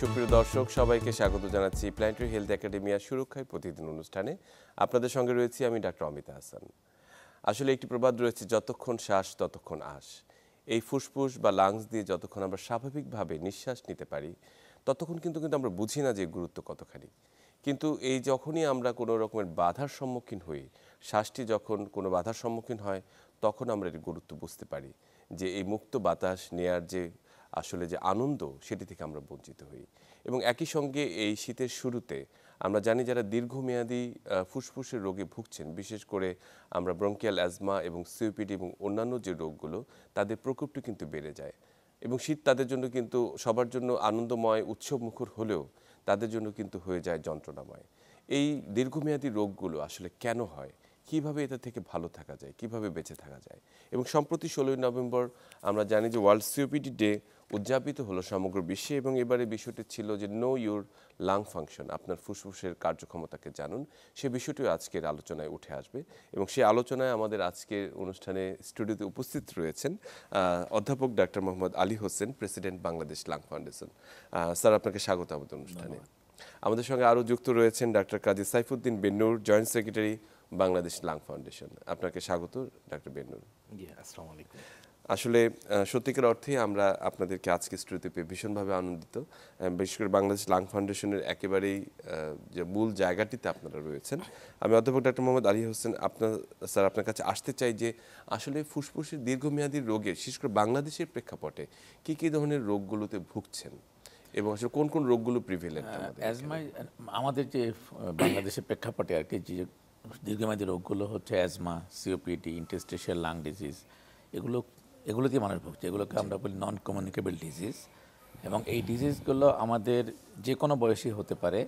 সুপ্রিয় দর্শক সবাইকে স্বাগত জানাচ্ছি প্ল্যানেটারি হেলথ একাডেমিয়া সুরক্ষায় প্রতিদিন অনুষ্ঠানে। আপনাদের সঙ্গে রয়েছি আমি ডাক্তার অমিতা হাসান। আসলে একটি প্রবাদ রয়েছে, যতক্ষণ শ্বাস ততক্ষণ আশ। এই ফুসফুস বা লাংস দিয়ে যতক্ষণ আমরা স্বাভাবিকভাবে নিঃশ্বাস নিতে পারি ততক্ষণ কিন্তু আমরা বুঝি না যে গুরুত্ব কতখানি। কিন্তু এই যখনই আমরা কোনো রকমের বাধার সম্মুখীন হই, শ্বাসটি যখন কোনো বাধার সম্মুখীন হয় তখন আমরা এর গুরুত্ব বুঝতে পারি যে এই মুক্ত বাতাস নেয়ার যে আসলে যে আনন্দ সেটি থেকে আমরা বঞ্চিত হই। এবং একই সঙ্গে এই শীতের শুরুতে আমরা জানি যারা দীর্ঘমেয়াদী ফুসফুসের রোগে ভুগছেন, বিশেষ করে আমরা ব্রঙ্কিয়াল অ্যাজমা এবং সিওপিডি এবং অন্যান্য যে রোগগুলো, তাদের প্রকোপটি কিন্তু বেড়ে যায়। এবং শীত তাদের জন্য কিন্তু সবার জন্য আনন্দময় উৎসবমুখর হলেও তাদের জন্য কিন্তু হয়ে যায় যন্ত্রণাময়। এই দীর্ঘমেয়াদী রোগগুলো আসলে কেন হয়, কিভাবে এটা থেকে ভালো থাকা যায়, কিভাবে বেঁচে থাকা যায়। এবং সম্প্রতি 16ই নভেম্বর আমরা জানি যে ওয়ার্ল্ড সিওপিডি ডে উদযাপিত হলো সমগ্র বিশ্বে, এবং এবারে বিষয়টি ছিল যে নো ইউর লাং ফাংশন, আপনার ফুসফুসের কার্যক্ষমতাকে জানুন। সে বিষয়টিও আজকের আলোচনায় উঠে আসবে, এবং সেই আলোচনায় আমাদের আজকের অনুষ্ঠানে স্টুডিওতে উপস্থিত রয়েছেন অধ্যাপক doctor Mohammad Ali Hossain, president Bangladesh lung foundation. Sir, আপনাকে স্বাগত আমাদের অনুষ্ঠানে। আমাদের সঙ্গে আরও যুক্ত রয়েছেন doctor Kazi Saifuddin Bennur, joint secretary Bangladesh lung foundation. আপনাকে স্বাগত ডাক্তার বেন্নুর। আসসালামু আলাইকুম। আসলে সত্যিকার অর্থেই আমরা আপনাদেরকে আজকে স্টুডিওতে পেয়ে ভীষণভাবে আনন্দিত। বিশেষ করে বাংলাদেশ লাং ফাউন্ডেশনের একেবারেই যে মূল জায়গাটিতে আপনারা রয়েছেন। আমি অধ্যাপক ডাক্তার মোহাম্মদ আলী হোসেন স্যার আপনার কাছে আসতে চাই যে আসলে ফুসফুসের দীর্ঘমেয়াদী রোগে, বিশেষ করে বাংলাদেশের প্রেক্ষাপটে কী কী ধরনের রোগগুলোতে ভুগছেন এবং আসলে কোন কোন রোগগুলো প্রিভেলেন্ট? অ্যাজমায় আমাদের যে বাংলাদেশের প্রেক্ষাপটে আর কি, যে দীর্ঘমেয়াদী রোগগুলো হচ্ছে asthma, COPD, interstitial lung disease, এগুলোকে মানুষ ভুগছে। এগুলোকে আমরা বলি নন কমিউনিকেবল ডিজিজ। এবং এই ডিজিজগুলো আমাদের যে কোনো বয়সী হতে পারে।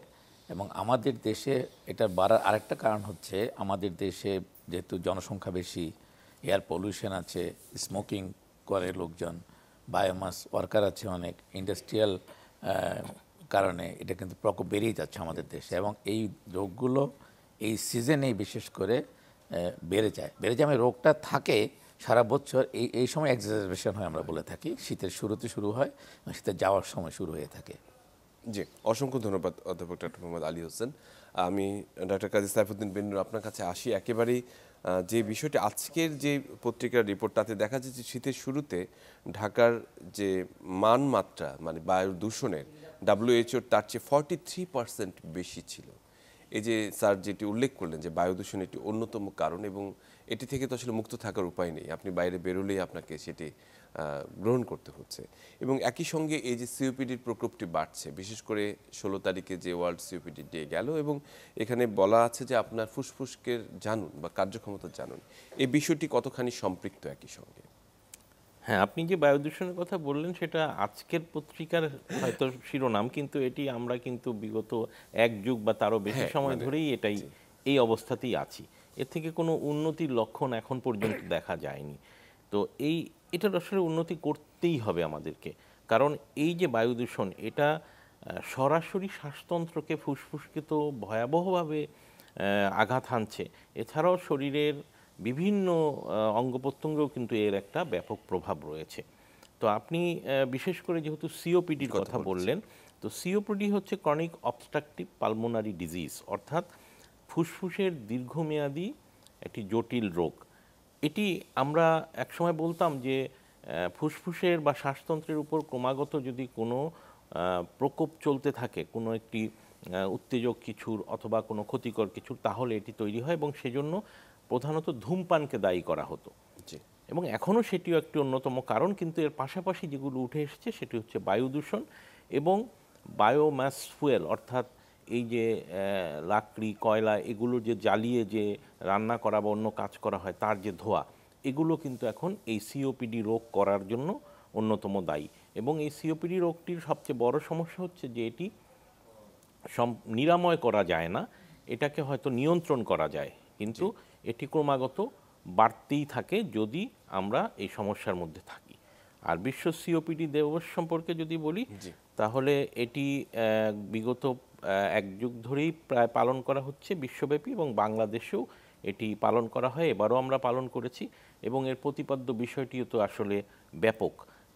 এবং আমাদের দেশে এটা বাড়ার আরেকটা কারণ হচ্ছে, আমাদের দেশে যেহেতু জনসংখ্যা বেশি, এয়ার পলিউশন আছে, স্মোকিং করে লোকজন, বায়োমাস ওয়ার্কার আছে অনেক, ইন্ডাস্ট্রিয়াল কারণে এটা কিন্তু প্রকোপ বেড়েই যাচ্ছে আমাদের দেশে। এবং এই রোগগুলো এই সিজনেই বিশেষ করে বেড়ে যায়। মানে রোগটা থাকে সারা বছর, এই সময় এক্সাজারবেশন হয় আমরা বলে থাকি। শীতের শুরুতে শুরু হয়, শীতের যাওয়ার সময় শুরু হয়ে থাকে। জি, অসংখ্য ধন্যবাদ অধ্যাপক ডাক্তার মোহাম্মদ আলী হোসেন। আমি ডাক্তার কাজী সাইফুদ্দিন বেন্নুর আপনার কাছে আসি। একেবারেই যে বিষয়টি আজকের যে পত্রিকার রিপোর্ট, তাতে দেখা যাচ্ছে শীতের শুরুতে ঢাকার যে মানমাত্রা, মানে বায়ু দূষণের, WHO তার চেয়ে 43% বেশি ছিল। এই যে স্যার যেটি উল্লেখ করলেন যে বায়ু দূষণ একটি অন্যতম কারণ, এবং এটি থেকে তো আসলে মুক্ত থাকার উপায় নেই, আপনি বাইরে বেরোলেই আপনাকে সেটি গ্রহণ করতে হচ্ছে। এবং একই সঙ্গে এই যে সিওপিডির প্রকোপটি বাড়ছে, বিশেষ করে 16 তারিখে যে ওয়ার্ল্ড সিওপিডি ডে গেল, এবং এখানে বলা আছে যে আপনার ফুসফুসকে জানুন বা কার্যক্ষমতা জানুন। এই বিষয়টি কতখানি সম্পৃক্ত একই সঙ্গে? হ্যাঁ, আপনি যে বায়ু দূষণের কথা বললেন সেটা আজকের পত্রিকার হয়তো শিরোনাম, কিন্তু এটি আমরা কিন্তু বিগত এক যুগ বা তারও বেশি সময় ধরেই এই অবস্থাতেই আছি। এর থেকে কোনো উন্নতির লক্ষণ এখন পর্যন্ত দেখা যায়নি। তো এটার আসলে উন্নতি করতেই হবে আমাদেরকে, কারণ এই যে বায়ু দূষণ, এটা সরাসরি শ্বাসতন্ত্রকে, ফুসফুসকে তো ভয়াবহভাবে আঘাত হানছে। এছাড়াও শরীরের বিভিন্ন অঙ্গ প্রত্যঙ্গেও কিন্তু এর একটা ব্যাপক প্রভাব রয়েছে। তো আপনি বিশেষ করে যেহেতু সিওপিডির কথা বললেন, তো সিওপিডি হচ্ছে ক্রনিক অবস্ট্রাকটিভ পালমোনারি ডিজিজ, অর্থাৎ ফুসফুসের দীর্ঘমেয়াদী একটি জটিল রোগ। এটি আমরা একসময় বলতাম যে ফুসফুসের বা শ্বাসতন্ত্রের উপর ক্রমাগত যদি কোনো প্রকোপ চলতে থাকে, কোনো একটি উত্তেজক কিছুর অথবা কোনো ক্ষতিকর কিছুর, তাহলে এটি তৈরি হয়, এবং সেজন্য প্রধানত ধূমপানকে দায়ী করা হতো। এবং এখনও সেটিও একটি অন্যতম কারণ, কিন্তু এর পাশাপাশি যেগুলো উঠে এসেছে সেটি হচ্ছে বায়ু দূষণ এবং বায়োমাস ফুয়েল, অর্থাৎ এই যে লাকড়ি, কয়লা, এগুলো যে জ্বালিয়ে যে রান্না করা বা অন্য কাজ করা হয়, তার যে ধোঁয়া, এগুলো কিন্তু এখন এই সিওপিডি রোগ করার জন্য অন্যতম দায়ী। এবং এই সিওপিডি রোগটির সবচেয়ে বড় সমস্যা হচ্ছে যে এটি নিরাময় করা যায় না, এটাকে হয়তো নিয়ন্ত্রণ করা যায়, কিন্তু এটি ক্রমাগত বাড়তেই থাকে যদি আমরা এই সমস্যার মধ্যে থাকি। আর বিশ্ব সিওপিডি দিবস সম্পর্কে যদি বলি, তাহলে এটি বিগত এক যুগ ধরেই প্রায় পালন করা হচ্ছে বিশ্বব্যাপী, এবং বাংলাদেশেও এটি পালন করা হয়, এবারও আমরা পালন করেছি। এবং এর প্রতিপাদ্য বিষয়টিও তো আসলে ব্যাপক,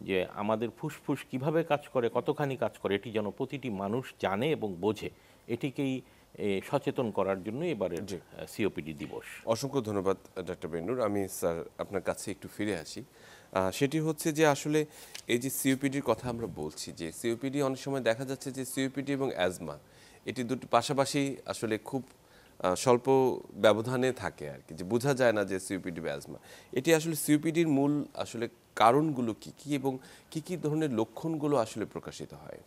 যে আমাদের ফুসফুস কিভাবে কাজ করে, কতখানি কাজ করে, এটি যেন প্রতিটি মানুষ জানে এবং বোঝে, এটিকেই সচেতন করার জন্য এবারের সিওপিডি দিবস। অসংখ্য ধন্যবাদ ডক্টর বেনুর। আমি স্যার আপনার কাছে একটু ফিরে আসি। সেটি হচ্ছে যে আসলে এই যে সিওপিডির কথা আমরা বলছি, যে সিওপিডি অনেক সময় দেখা যাচ্ছে যে সিওপিডি এবং অ্যাজমা এটি দুটি পাশাপাশি আসলে খুব স্বল্প ব্যবধানে থাকে আর কি, যে বোঝা যায় না যে সিওপিডি বা অ্যাজমা। এটি আসলে সিওপিডির মূল আসলে কারণগুলো কি কি এবং কি কি ধরনের লক্ষণগুলো আসলে প্রকাশিত হয়?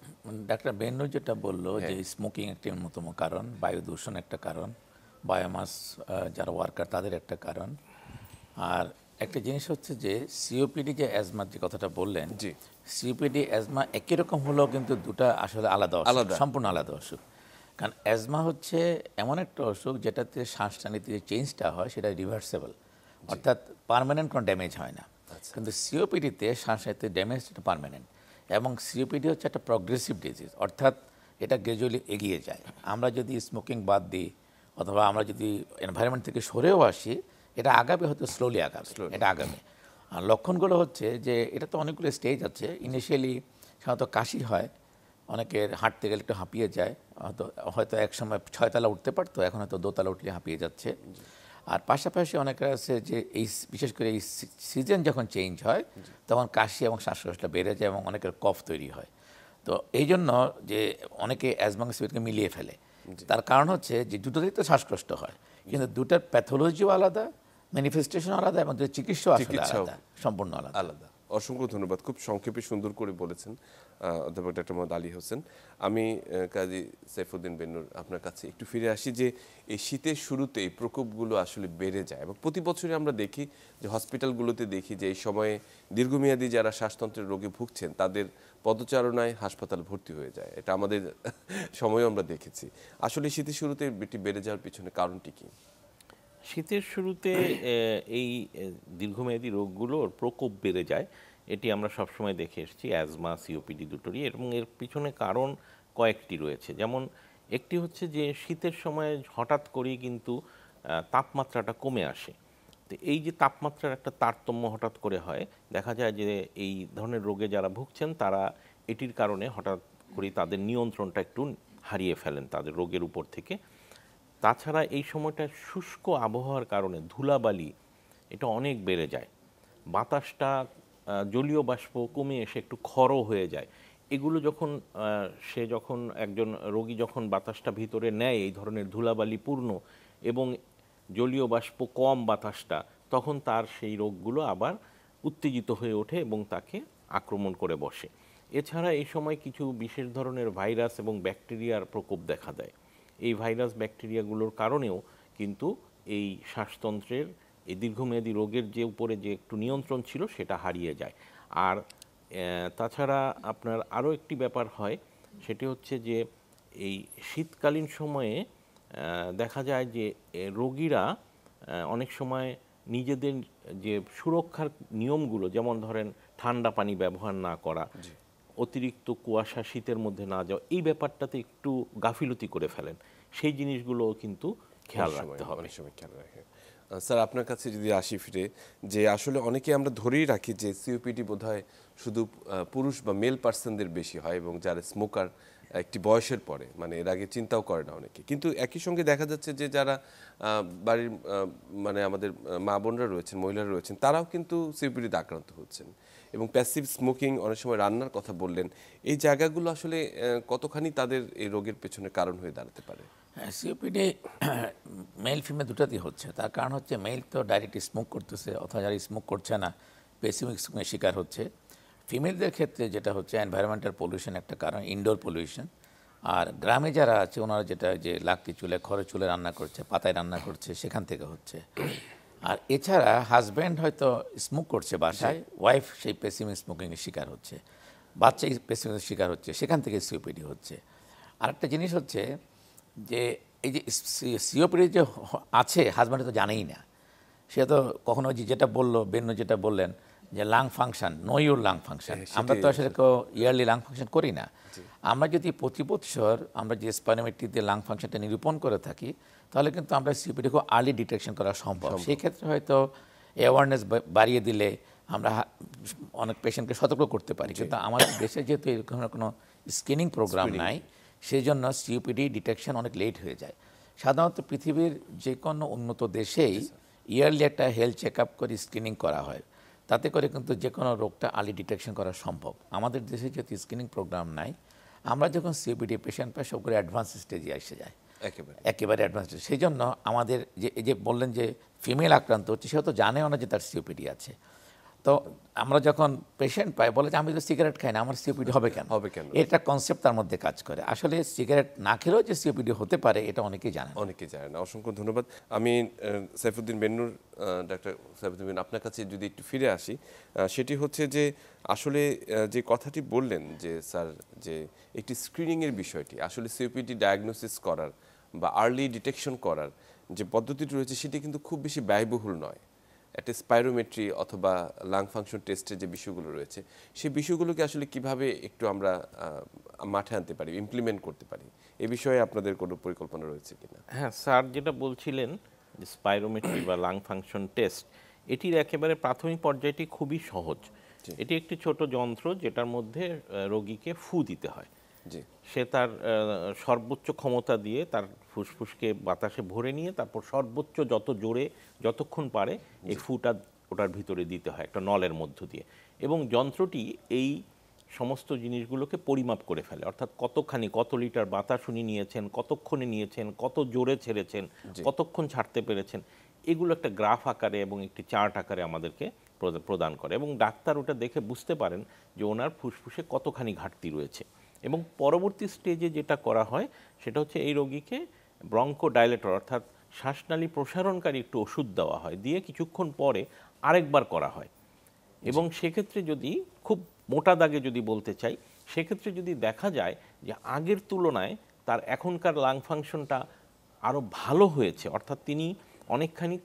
ডাক্তার বেন্নু যেটা বললো যে স্মোকিং একটি অন্যতম কারণ, বায়ু দূষণ একটা কারণ, বায়োমাস যারা ওয়ার্কার তাদের একটা কারণ। আর একটা জিনিস হচ্ছে যে সিওপিডি যে অ্যাজমার যে কথাটা বললেন, জি। সিওপিডি অ্যাজমা একই রকম হলেও কিন্তু দুটা আসলে আলাদা অসুখ, সম্পূর্ণ আলাদা অসুখ। কারণ অ্যাজমা হচ্ছে এমন একটা অসুখ যেটাতে শ্বাসনালীতে যে চেঞ্জটা হয় সেটা রিভার্সেবল, অর্থাৎ পার্মানেন্ট কোনো ড্যামেজ হয় না। কিন্তু সিওপিডিতে শ্বাসনালীতে ড্যামেজটা পার্মানেন্ট, এবং সিওপিডি হচ্ছে একটা প্রগ্রেসিভ ডিজিজ, অর্থাৎ এটা গ্র্যাজুয়ালি এগিয়ে যায়। আমরা যদি স্মোকিং বাদ দিই অথবা আমরা যদি এনভায়রনমেন্ট থেকে সরেও আসি, এটা আগাবে, হয়তো স্লোলি আগাবে, এটা আগাবে। আর লক্ষণগুলো হচ্ছে যে এটা তো অনেকগুলো স্টেজ আছে। ইনিশিয়ালি সাধারণত কাশি হয়, অনেকের হাঁটতে গেলে একটু হাঁপিয়ে যায়, হয়তো এক সময় 6 তলা উঠতে পারতো, এখন হয়তো 2 তলা উঠলে হাঁপিয়ে যাচ্ছে। আর পাশাপাশি অনেকের আছে যে এই বিশেষ করে এই সিজন যখন চেঞ্জ হয় তখন কাশি এবং শ্বাসকষ্টটা বেড়ে যায় এবং অনেকের কফ তৈরি হয়। তো এই জন্য যে অনেকে অ্যাজমা সিওপিডিকে মিলিয়ে ফেলে, তার কারণ হচ্ছে যে দুটোতেই তো শ্বাসকষ্ট হয়, কিন্তু দুটার প্যাথোলজিও আলাদা, ম্যানিফেস্টেশন আলাদা, এবং চিকিৎসাও আলাদা, সম্পূর্ণ আলাদা। অসংখ্য ধন্যবাদ, খুব সংক্ষেপে সুন্দর করে বলেছেন অধ্যাপক ডক্টর মোহাম্মদ আলী হোসেন। আমি কাজী সাইফুদ্দিন বেন্নুর আপনার কাছে একটু ফিরে আসি, যে এই শীতের শুরুতে এই প্রকোপগুলো আসলে বেড়ে যায় এবং প্রতি বছরই আমরা দেখি যে হসপিটালগুলোতে দেখি যে এই সময়ে দীর্ঘমেয়াদী যারা শ্বাসতন্ত্রের রোগে ভুগছেন তাদের পদচারণায় হাসপাতাল ভর্তি হয়ে যায়। এটা আমাদের সময়ও আমরা দেখেছি। আসলে শীতের শুরুতে এটি বেড়ে যাওয়ার পিছনে কারণটি কি? শীতের শুরুতে এই দীর্ঘমেয়াদী রোগগুলোর প্রকোপ বেড়ে যায়, এটি আমরা সবসময় দেখে এসেছি অ্যাজমা সিওপিডি দুটোরই, এবং এর পিছনে কারণ কয়েকটি রয়েছে। যেমন একটি হচ্ছে যে শীতের সময় হঠাৎ করেই কিন্তু তাপমাত্রাটা কমে আসে। তো এই যে তাপমাত্রার একটা তারতম্য হঠাৎ করে হয়, দেখা যায় যে এই ধরনের রোগে যারা ভুগছেন তারা এটির কারণে হঠাৎ করে তাদের নিয়ন্ত্রণটা একটু হারিয়ে ফেলেন তাদের রোগের উপর থেকে। তাছাড়া এই সময়টা শুষ্ক আবহাওয়ার কারণে ধুলাবালি এটা অনেক বেড়ে যায়, বাতাসটা জলীয় বাষ্প কমে এসে একটু খরও হয়ে যায়। এগুলো যখন যখন একজন রোগী যখন বাতাসটা ভিতরে নেয় এই ধরনের ধুলাবালি পূর্ণ এবং জলীয় বাষ্প কম বাতাসটা, তখন তার সেই রোগগুলো আবার উত্তেজিত হয়ে ওঠে এবং তাকে আক্রমণ করে বসে। এছাড়া এই সময় কিছু বিশেষ ধরনের ভাইরাস এবং ব্যাকটেরিয়ার প্রকোপ দেখা দেয়। এই ভাইরাস ব্যাকটেরিয়াগুলোর কারণেও কিন্তু এই শ্বাসতন্ত্রের এই দীর্ঘমেয়াদী রোগের যে উপরে যে একটু নিয়ন্ত্রণ ছিল সেটা হারিয়ে যায়। আর তাছাড়া আপনার আরও একটি ব্যাপার হয়, সেটি হচ্ছে যে এই শীতকালীন সময়ে দেখা যায় যে রোগীরা অনেক সময় নিজেদের যে সুরক্ষার নিয়মগুলো, যেমন ধরেন ঠান্ডা পানি ব্যবহার না করা, অতিরিক্ত কুয়াশা শীতের মধ্যে না যাওয়া, এই ব্যাপারটাতে একটু গাফিলতি করে ফেলেন। সেই জিনিসগুলো কিন্তু খেয়াল রাখতে হবে। অনেক সময় খেয়াল রাখে। স্যার আপনার কাছে যদি আসি ফিরে, যে আসলে অনেকে আমরা ধরেই রাখি যে সিওপিডি বোধহয় শুধু পুরুষ বা মেল পার্সনদের বেশি হয় এবং যারা স্মোকার একটি বয়সের পরে, মানে এর আগে চিন্তাও করে না অনেকে। কিন্তু একই সঙ্গে দেখা যাচ্ছে যে যারা বাড়ির মানে আমাদের মা বোনরা রয়েছেন, মহিলারা রয়েছেন, তারাও কিন্তু সিওপিডিতে আক্রান্ত হচ্ছেন। এবং প্যাসিভ স্মোকিং, অনেক সময় রান্নার কথা বললেন, এই জায়গাগুলো আসলে কতখানি তাদের এই রোগের পেছনে কারণ হয়ে দাঁড়াতে পারে? সিওপিডি মেল ফিমেল দুটাতেই হচ্ছে। তার কারণ হচ্ছে মেল তো ডাইরেক্ট স্মোক করতেছে, অথবা যারা স্মোক করছে না প্যাসিভ স্মোকের শিকার হচ্ছে। ফিমেলদের ক্ষেত্রে যেটা হচ্ছে এনভায়রনমেন্টাল পলিউশন একটা কারণ, ইনডোর পলিউশন। আর গ্রামে যারা আছে ওনারা যেটা যে লাকড়ি চুলে, খড়ের চুলে রান্না করছে, পাতায় রান্না করছে, সেখান থেকে হচ্ছে। আর এছাড়া হাজব্যান্ড হয়তো স্মোক করছে বাসায়, ওয়াইফ সেই প্যাসিভ স্মোকিংয়ের শিকার হচ্ছে, বাচ্চা প্যাসিভের শিকার হচ্ছে, সেখান থেকে সিওপিডি হচ্ছে। আরেকটা জিনিস হচ্ছে যে এই যে সিওপিডি যে আছে হাজব্যান্ড তো জানেই না, সে তো কখনো যেটা বললো বেন্নু, যেটা বললেন যে lung function, no your lung function, আমরা তো আসলে ইয়ারলি লাং ফাংশন করি না। আমরা যদি প্রতি বছর আমরা যে স্পাইরোমেট্রি দিয়ে লাং ফাংশনটা নিরূপণ করে থাকি, তাহলে কিন্তু আমরা সিওপিডি খুব আর্লি ডিটেকশন করা সম্ভব। সেই ক্ষেত্রে হয়তো অ্যাওয়ারনেস বাড়িয়ে দিলে আমরা অনেক পেশেন্টকে সতর্ক করতে পারি, কিন্তু আমাদের দেশে যেহেতু এরকম কোনো স্ক্রিনিং প্রোগ্রাম নাই, সেই জন্য সিওপিডি ডিটেকশন অনেক লেট হয়ে যায়। সাধারণত পৃথিবীর যে কোনো উন্নত দেশেই ইয়ারলি একটা হেলথ চেক আপ করে স্ক্রিনিং করা হয়, তাতে করে কিন্তু যে কোনো রোগটা আর্লি ডিটেকশন করা সম্ভব। আমাদের দেশে যেহেতু স্ক্রিনিং প্রোগ্রাম নাই, আমরা যখন সিওপিডি পেশেন্ট পাই সব করে অ্যাডভান্স স্টেজে এসে যায়, একেবারে অ্যাডভান্স। সেই জন্য আমাদের যে বললেন যে ফিমেল আক্রান্ত হচ্ছে, সেও তো জানেও না যে তার সিওপিডি আছে। তো আমরা যখন পেশেন্ট পাই বলে যে আমি তো সিগারেট খাই না, আমার সিওপিডি হবে কেন? এটা কনসেপ্ট তার মধ্যে কাজ করে। আসলে সিগারেট না খেলেও যে সিওপিডি হতে পারে এটা অনেকেই জানে না। অসংখ্য ধন্যবাদ। আমি সাইফুদ্দিন বেন্নুর, ডাক্তার সাইফুদ্দিন বেন্নুর, আপনার কাছে যদি একটু ফিরে আসি, সেটি হচ্ছে যে আসলে যে কথাটি বললেন যে স্যার, যে একটি স্ক্রিনিংয়ের বিষয়টি, আসলে সিওপিডি ডায়াগনোসিস করার বা আর্লি ডিটেকশন করার যে পদ্ধতিটি রয়েছে সেটি কিন্তু খুব বেশি ব্যয়বহুল নয়। একটা স্পাইরোমেট্রি অথবা লাং ফাংশন টেস্টের যে বিষয়গুলো রয়েছে, সেই বিষয়গুলোকে আসলে কিভাবে একটু আমরা মাঠে আনতে পারি, ইমপ্লিমেন্ট করতে পারি, এ বিষয়ে আপনাদের কোনো পরিকল্পনা রয়েছে কিনা? হ্যাঁ, স্যার যেটা বলছিলেন যে স্পাইরোমেট্রি বা লাং ফাংশন টেস্ট, এটির একেবারে প্রাথমিক পর্যায়টি খুবই সহজ। এটি একটি ছোট যন্ত্র যেটার মধ্যে রোগীকে ফু দিতে হয়। সে তার সর্বোচ্চ ক্ষমতা দিয়ে তার ফুসফুসকে বাতাসে ভরে নিয়ে তারপর সর্বোচ্চ যত জোরে যতক্ষণ পারে এই ফুটা ওটার ভিতরে দিতে হয় একটা নলের মধ্য দিয়ে, এবং যন্ত্রটি এই সমস্ত জিনিসগুলোকে পরিমাপ করে ফেলে। অর্থাৎ কতখানি, কত লিটার বাতাস উনি নিয়েছেন, কতক্ষণে নিয়েছেন, কত জোরে ছেড়েছেন, কতক্ষণ ছাড়তে পেরেছেন, এগুলো একটা গ্রাফ আকারে এবং একটি চার্ট আকারে আমাদেরকে প্রদান করে, এবং ডাক্তার ওটা দেখে বুঝতে পারেন যে ওনার ফুসফুসে কতখানি ঘাটতি রয়েছে। এবং পরবর্তী স্টেজে যেটা করা হয় সেটা হচ্ছে এই রোগীকে ব্রঙ্কোডাইলেটর অর্থাৎ শ্বাসনালী প্রসারণকারী একটু ওষুধ দেওয়া হয়, দিয়ে কিছুক্ষণ পরে আরেকবার করা হয়। এবং সেক্ষেত্রে যদি খুব মোটা দাগে যদি বলতে চাই, সেক্ষেত্রে যদি দেখা যায় যে আগের তুলনায় তার এখনকার লাং ফাংশনটা আরও ভালো হয়েছে, অর্থাৎ তিনি অনেকখানি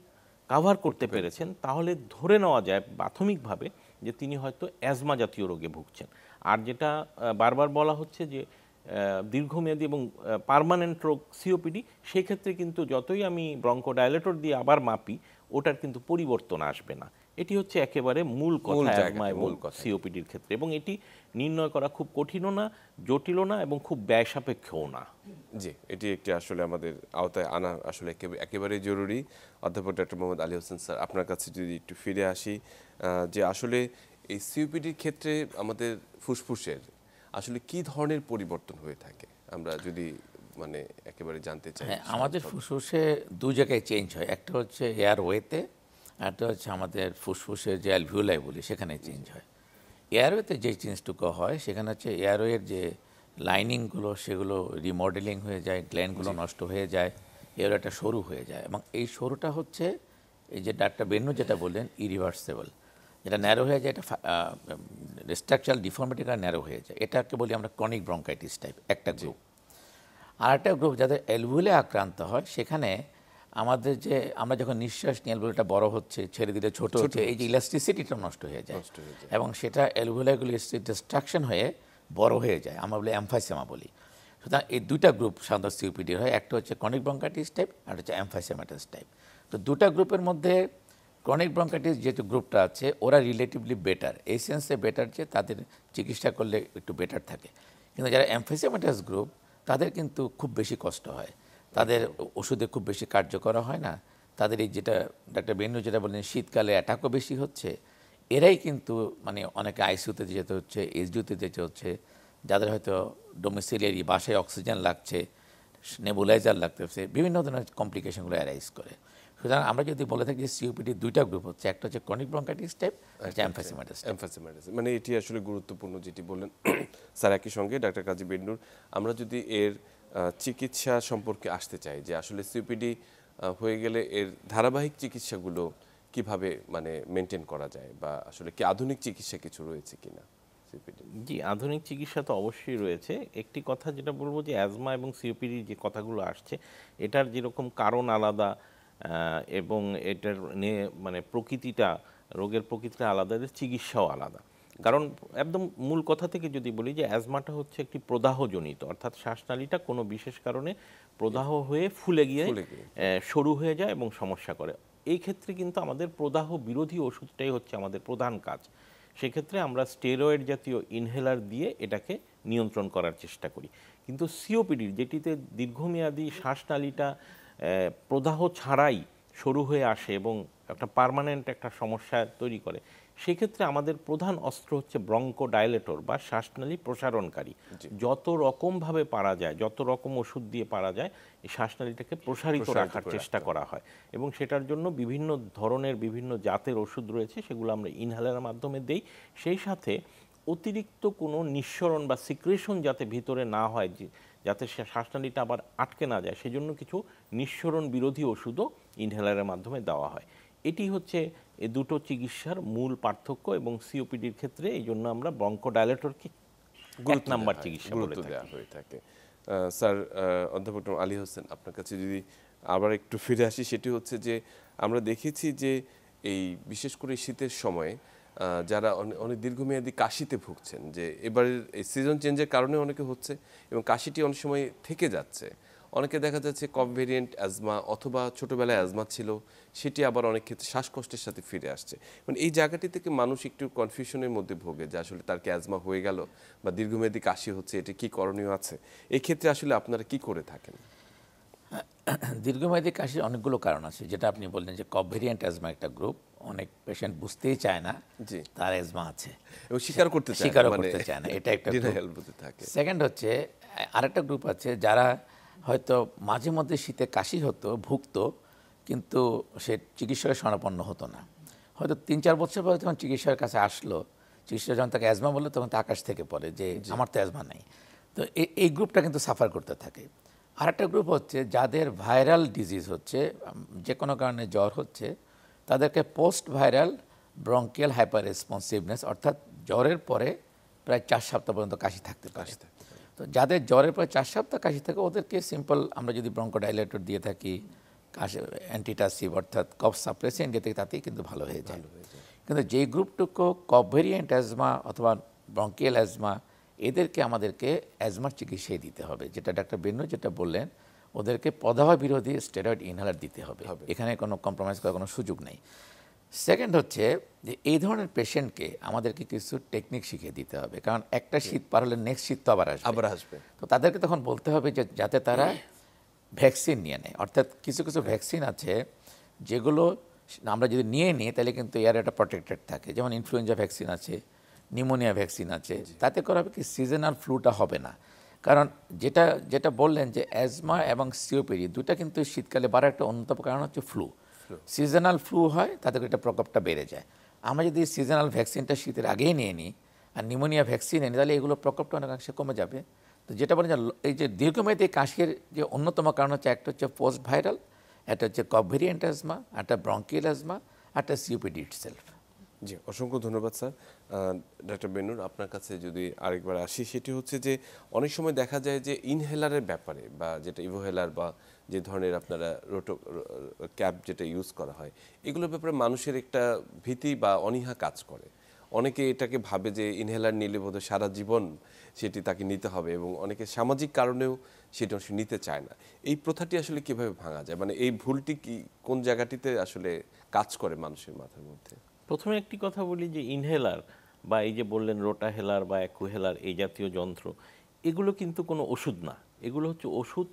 কাভার করতে পেরেছেন, তাহলে ধরে নেওয়া যায় প্রাথমিকভাবে যে তিনি হয়তো অ্যাজমা জাতীয় রোগে ভুগছেন। আর যেটা বারবার বলা হচ্ছে যে দীর্ঘমেয়াদী এবং পার্মানেন্ট রোগ সিওপিডি, সেক্ষেত্রে কিন্তু যতই আমি ব্রঙ্কোডাইলেটর দিয়ে আবার মাপি, ওটার কিন্তু পরিবর্তন আসবে না। এটি হচ্ছে একেবারে মূল কথা অ্যাজমা এবং সিওপিডির ক্ষেত্রে, এবং এটি নির্ণয় করা খুব কঠিনও না, জটিলও না, এবং খুব ব্যয় সাপেক্ষও না। জি, এটি একটি আসলে আমাদের আওতায় আনা আসলে একেবারেই জরুরি। অধ্যাপক ডক্টর মোহাম্মদ আলী হোসেন স্যার, আপনার কাছে যদি একটু ফিরে আসি, যে আসলে এই সিওপিডির ক্ষেত্রে আমাদের ফুসফুসের আসলে কি ধরনের পরিবর্তন হয়ে থাকে, আমরা যদি মানে একেবারে জানতে চাই। আমাদের ফুসফুসে দুই জায়গায় চেঞ্জ হয়, একটা হচ্ছে এয়ারওয়েতে, একটা হচ্ছে আমাদের ফুসফুসের যে অ্যালভিওলাই বলি সেখানে চেঞ্জ হয়। এয়ারওয়েতে যে চেঞ্জটুকু হয় সেখানে হচ্ছে এয়ারওয়ের যে লাইনিংগুলো সেগুলো রিমডেলিং হয়ে যায়, গ্ল্যান্ডগুলো নষ্ট হয়ে যায়, এয়ারওয়েটা সরু হয়ে যায়, এবং এই সরুটা হচ্ছে এই যে ডাক্তার বেন্নু যেটা বললেন ইরিভার্সেবল, যেটা ন্যারো হয়ে যায়, এটা স্ট্রাকচারাল ডিফর্মিটি কারণে ন্যারো হয়ে যায়, এটাকে বলি আমরা ক্রনিক ব্রঙ্কাইটিস টাইপ একটা গ্রুপ। আর একটা গ্রুপ যাদের অ্যালভিওলে আক্রান্ত হয়, সেখানে আমাদের যে আমরা যখন নিঃশ্বাস নিই অ্যালভিওলটা বড় হচ্ছে, ছেড়ে দিলে ছোট হচ্ছে, এই যে ইলাস্টিসিটিটা নষ্ট হয়ে যায়, এবং সেটা অ্যালভিওলাগুলি ডিস্ট্রাকশন হয়ে বড় হয়ে যায়, আমরা বলি এমফাইসেমা বলি। সুতরাং এই দুইটা গ্রুপ সাধারণত সিওপিডি হয়, একটা হচ্ছে ক্রনিক ব্রঙ্কাইটিস টাইপ আর হচ্ছে এমফাইসেমাটাস টাইপ। তো দুটা গ্রুপের মধ্যে ক্রনিক ব্রঙ্কাইটিস যেহেতু গ্রুপটা আছে ওরা রিলেটিভলি বেটার, এই সেন্সে বেটার যে তাদের চিকিৎসা করলে একটু বেটার থাকে, কিন্তু যারা এমফাইসেমাটাস গ্রুপ তাদের কিন্তু খুব বেশি কষ্ট হয়, তাদের ওষুধে খুব বেশি কার্যকর হয় না, তাদের এই যেটা ডাক্তার বেন্নু যেটা বললেন শীতকালে অ্যাটাকও বেশি হচ্ছে, এরাই কিন্তু মানে অনেকে আইসিইউতে যেতে হচ্ছে, এইচডিইউতে যেতে হচ্ছে, যাদের হয়তো ডোমিসিলিয়ারি বাসায় অক্সিজেন লাগছে, নেবুলাইজার লাগতেছে, বিভিন্ন ধরনের কমপ্লিকেশনগুলো অ্যারাইজ করে। সুতরাং আমরা যদি বলে থাকি যে সিওপিডির দুইটা গ্রুপ হচ্ছে, একটা হচ্ছে ক্রনিক ব্রঙ্কাইটিস টাইপ, একটা এমফাইসেমাটাস। মানে এটি আসলে গুরুত্বপূর্ণ যেটি বললেন স্যার। একই সঙ্গে ডাক্তার কাজী বেন্নুর, আমরা যদি এর চিকিৎসা সম্পর্কে আসতে চাই, যে আসলে সিওপিডি হয়ে গেলে এর ধারাবাহিক চিকিৎসাগুলো কিভাবে মানে মেনটেন করা যায়, বা আসলে কি আধুনিক চিকিৎসা কিছু রয়েছে কিনা সিওপিডি? জি, আধুনিক চিকিৎসা তো অবশ্যই রয়েছে। একটি কথা যেটা বলবো যে অ্যাজমা এবং সিওপিডি যে কথাগুলো আসছে, এটার যেরকম কারণ আলাদা এবং এটার মানে প্রকৃতিটা, রোগের প্রকৃতিটা আলাদা, এদের চিকিৎসাও আলাদা। কারণ একদম মূল কথা থেকে যদি বলি যে অ্যাজমাটা হচ্ছে একটি প্রদাহজনিত, অর্থাৎ শ্বাসনালীটা কোনো বিশেষ কারণে প্রদাহ হয়ে ফুলে গিয়ে সরু হয়ে যায় এবং সমস্যা করে। এই ক্ষেত্রে কিন্তু আমাদের প্রদাহ বিরোধী ওষুধটাই হচ্ছে আমাদের প্রধান কাজ। সেক্ষেত্রে আমরা স্টেরয়েড জাতীয় ইনহেলার দিয়ে এটাকে নিয়ন্ত্রণ করার চেষ্টা করি। কিন্তু সিওপিডির যেটিতে দীর্ঘমেয়াদী শ্বাসনালীটা প্রদাহ ছাড়াই শুরু হয়ে আসে এবং একটা পার্মানেন্ট একটা সমস্যা তৈরি করে, সেক্ষেত্রে আমাদের প্রধান অস্ত্র হচ্ছে ব্রঙ্কোডাইলেটর বা শ্বাসনালী প্রসারণকারী। যত রকমভাবে পারা যায়, যত রকম ওষুধ দিয়ে পারা যায়, এই শ্বাসনালীটাকে প্রসারিত রাখার চেষ্টা করা হয় এবং সেটার জন্য বিভিন্ন ধরনের বিভিন্ন জাতের ওষুধ রয়েছে, সেগুলো আমরা ইনহেলারের মাধ্যমে দেই। সেই সাথে অতিরিক্ত কোনো নিঃসরণ বা সিক্রেশন যাতে ভিতরে না হয়, যাতে সে শ্বাসনালীটা আবার আটকে না যায়, সেজন্য কিছু নিঃসরণ বিরোধী ওষুধও ইনহেলারের মাধ্যমে দেওয়া হয়। এটি হচ্ছে এই দুটো চিকিৎসার মূল পার্থক্য এবং সিওপিডির ক্ষেত্রে এই জন্য আমরা ব্রঙ্কোডাইলেটরকে এক নাম্বার চিকিৎসা বলে দেওয়া থাকি। হয়ে থাকে। স্যার, অধ্যাপক ডক্টর আলী হোসেন, আপনার কাছে যদি আবার একটু ফিরে আসি, সেটি হচ্ছে যে আমরা দেখেছি যে এই বিশেষ করে শীতের সময়ে যারা অনেক দীর্ঘমেয়াদী কাশিতে ভুগছেন, যে এবারের এই সিজন চেঞ্জের কারণে অনেকে হচ্ছে এবং কাশিটি অনেক সময় থেকে যাচ্ছে। অনেকে দেখা যাচ্ছে কফ ভেরিয়েন্ট অ্যাজমা অথবা ছোটোবেলায় অ্যাজমা ছিল, সেটি আবার অনেক ক্ষেত্রে শ্বাসকষ্টের সাথে ফিরে আসছে। মানে এই জায়গাটি থেকে মানুষ একটু কনফিউশনের মধ্যে ভোগে যে আসলে তার কি অ্যাজমা হয়ে গেল বা দীর্ঘমেয়াদী কাশি হচ্ছে, এটি কি করণীয় আছে? এই ক্ষেত্রে আসলে আপনারা কি করে থাকেন? দীর্ঘমেয়াদী কাশির অনেকগুলো কারণ আছে, যেটা আপনি বললেন যে কফ ভেরিয়েন্ট অ্যাজমা একটা গ্রুপ, অনেক পেশেন্ট বুঝতেই চায় না জি, তার অ্যাজমা আছে এবং স্বীকার করতে চায় না, স্বীকারও মানে করতে চায় না, এটা একটা denial মধ্যে থাকে। সেকেন্ড হচ্ছে আরেকটা গ্রুপ আছে যারা হয়তো মাঝে মধ্যে শীতে কাশি হতো, ভুগতো, কিন্তু সে চিকিৎসকের শরণাপন্ন হতো না। হয়তো 3-4 বছর পরে যখন চিকিৎসকের কাছে আসলো, চিকিৎসক যখন তাকে অ্যাজমা বললো, তখন তা আকাশ থেকে পড়ে যে আমার তো অ্যাজমা নেই। তো এই গ্রুপটা কিন্তু সাফার করতে থাকে। আরেকটা গ্রুপ হচ্ছে যাদের ভাইরাল ডিজিজ হচ্ছে, যে কোনো কারণে জ্বর হচ্ছে, তাদেরকে post viral bronchial hyper responsiveness, অর্থাৎ জ্বরের পরে প্রায় 4 সপ্তাহ পর্যন্ত কাশি থাকতে পারে। তো যাদের জ্বরের পরে 4 সপ্তাহ কাশি থাকে, ওদেরকে সিম্পল আমরা যদি ব্রঙ্কোডাইলেটর দিয়ে থাকি, কাশি অ্যান্টিটাসিভ অর্থাৎ কফ সাপ্রেসেন্ট দিয়ে থাকি, তাতেই কিন্তু ভালো হয়ে যায়। কিন্তু যেই গ্রুপটুকু কফ ভেরিয়েন্ট অ্যাজমা অথবা ব্রঙ্কিয়াল অ্যাজমা, এদেরকে আমাদেরকে অ্যাজমার চিকিৎসাই দিতে হবে, যেটা ডাক্তার বেনু যেটা বললেন, ওদেরকে প্রদাহ বিরোধী স্টেরয়েড ইনহেলার দিতে হবে। এখানে কোনো কম্প্রোমাইজ করার কোনো সুযোগ নেই। সেকেন্ড হচ্ছে যে এই ধরনের পেশেন্টকে আমাদেরকে কিছু টেকনিক শিখিয়ে দিতে হবে, কারণ একটা শীত পার হলে নেক্সট শীত তো আবার আসবে। তো তাদেরকে তখন বলতে হবে যে যাতে তারা ভ্যাকসিন নিয়ে নেয়, অর্থাৎ কিছু কিছু ভ্যাকসিন আছে যেগুলো আমরা যদি নিয়ে নিই তাহলে কিন্তু এর একটা প্রোটেক্টেড থাকে, যেমন ইনফ্লুয়েঞ্জা ভ্যাকসিন আছে, নিউমোনিয়া ভ্যাকসিন আছে। তাতে করা হবে কি সিজনাল ফ্লুটা হবে না, কারণ যেটা বললেন যে অ্যাজমা এবং সিওপিডি দুটা কিন্তু শীতকালে বাড়ার একটা অন্যতম কারণ হচ্ছে ফ্লু। সিজনাল ফ্লু হয়, তাতে এটা প্রকোপটা বেড়ে যায়। আমরা যদি সিজনাল ভ্যাকসিনটা শীতের আগেই নিয়ে নিই আর নিউমোনিয়া ভ্যাকসিন নিই, তাহলে এগুলো প্রকোপটা অনেকাংশে কমে যাবে। তো যেটা বলেন যে এই যে দীর্ঘমেয়াদী কাশির যে অন্যতম কারণ হচ্ছে, একটা হচ্ছে পোস্ট ভাইরাল, একটা হচ্ছে কফ ভেরিয়েন্ট অ্যাজমা, একটা ব্রঙ্কিয়াল অ্যাজমা, একটা সিওপিডি ইটসেলফ। জি, অসংখ্য ধন্যবাদ স্যার। ডক্টর বেনুর, আপনার কাছে যদি আরেকবার আসি, সেটি হচ্ছে যে অনেক সময় দেখা যায় যে ইনহেলারের ব্যাপারে বা যেটা ইভোহেলার বা যে ধরনের আপনারা ক্যাপ যেটা ইউজ করা হয়, এগুলোর ব্যাপারে মানুষের একটা ভীতি বা অনীহা কাজ করে। অনেকে এটাকে ভাবে যে ইনহেলার নিলে বোধহয় সারা জীবন সেটি তাকে নিতে হবে, এবং অনেকে সামাজিক কারণেও সেটা সে নিতে চায় না। এই প্রথাটি আসলে কিভাবে ভাঙা যায়, মানে এই ভুলটি কি কোন জায়গাটিতে আসলে কাজ করে মানুষের মাথার মধ্যে? প্রথমে একটি কথা বলি যে ইনহেলার বা এই যে বললেন রোটাহেলার বা অ্যাকুহেলার, এই জাতীয় যন্ত্র, এগুলো কিন্তু কোনো ওষুধ না। এগুলো হচ্ছে ওষুধ